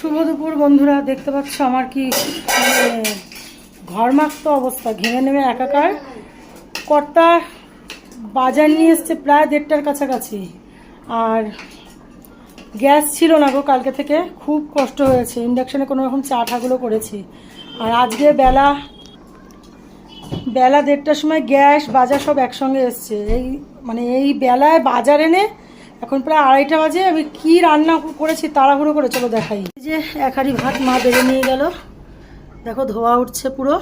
শুভ দুপুর বন্ধুরা, দেখতে পাচ্ছ আমার কি ঘরমাক্ত অবস্থা, ঘেমে নেমে একাকার। কর্তা বাজার নিয়ে এসছে প্রায় 1:30টার কাছাকাছি, আর গ্যাস ছিল না গো কালকে থেকে, খুব কষ্ট হয়েছে। ইন্ডাকশানে কোনো রকম চা ঠাগুলো করেছি। আর আজকে বেলা 1:30টার সময় গ্যাস বাজার সব একসঙ্গে এসছে। এই বেলায় বাজার এনে এখন প্রায় 2:30টা বাজে। আমি কি রান্না করেছি তাড়াহুড়ো করে চলো দেখাই। এই যে 1 হাঁড়ি ভাত মা বেড়ে নিয়ে গেল, দেখো ধোয়া উঠছে পুরো।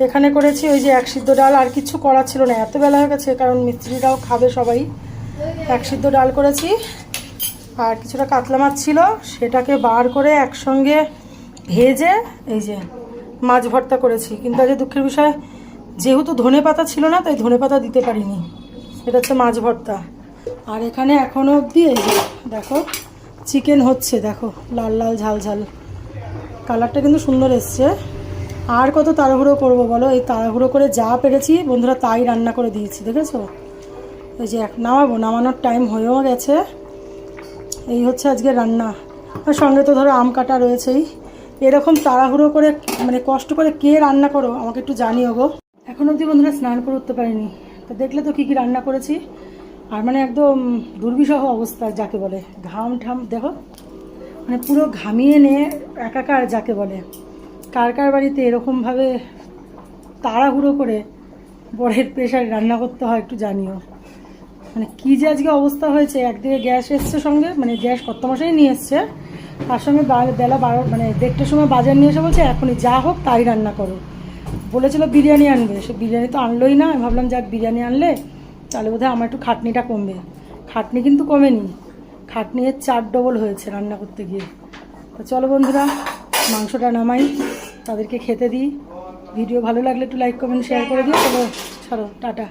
এখানে করেছি ওই যে 1 সিদ্ধ ডাল, আর কিছু করা ছিল না, এত বেলা হয়ে গেছে, কারণ মিস্ত্রিরাও খাবে সবাই। 1 সিদ্ধ ডাল করেছি, আর কিছুটা কাতলা মাছ ছিল, সেটাকে বার করে একসঙ্গে ভেজে এই যে মাছ ভর্তা করেছি। কিন্তু আজ দুঃখের বিষয়, যেহেতু ধনেপাতা ছিল না, তাই ধনেপাতা দিতে পারিনি। এটা হচ্ছে মাছ ভর্তা। আর এখানে এখনও অবধি এই যে দেখো চিকেন হচ্ছে, দেখো লাল লাল ঝাল ঝাল, কালারটা কিন্তু সুন্দর এসছে। আর কত তাড়াহুড়ো করবো বলো, এই তাড়াহুড়ো করে যা পেরেছি বন্ধুরা তাই রান্না করে দিয়েছি, দেখেছো। এই যে নামানোর টাইম হয়েও গেছে। এই হচ্ছে আজকে রান্না। আর সঙ্গে তো ধরো আম কাটা রয়েছেই। এরকম তাড়াহুড়ো করে কষ্ট করে কে রান্না করো আমাকে একটু জানিও গো। এখন অবধি বন্ধুরা স্নান করে উঠতে পারিনি, তো দেখলে তো কী কী রান্না করেছি। আর একদম দুর্বিষহ অবস্থা যাকে বলে, ঘাম ঠাম দেখো, পুরো ঘামিয়ে নিয়ে একাকার যাকে বলে। কার কার বাড়িতে এরকমভাবে তাড়াহুড়ো করে বরের প্রেশারে রান্না করতে হয় একটু জানিও। কী যে আজকে অবস্থা হয়েছে। একদিকে গ্যাস এসছে সঙ্গে, গ্যাস কত মাসেই নিয়ে এসছে, তার সঙ্গে বেলা 1:30টার সময় বাজার নিয়ে এসে বলছে এখনই যা হোক তাই রান্না করো। বলেছিল বিরিয়ানি আনবে, সে বিরিয়ানি তো আনলোই না। আমি ভাবলাম যাক বিরিয়ানি আনলে তাহলে বোধহয় আমার একটু খাটনিটা কমবে। খাটনি কিন্তু কমেনি, খাটনি এর 4 ডবল হয়েছে রান্না করতে গিয়ে। তো চলো বন্ধুরা, মাংসটা নামাই, তাদেরকে খেতে দিই। ভিডিও ভালো লাগলে একটু লাইক কমেন্ট শেয়ার করে দিও। চলো ছাড়ো, টাটা।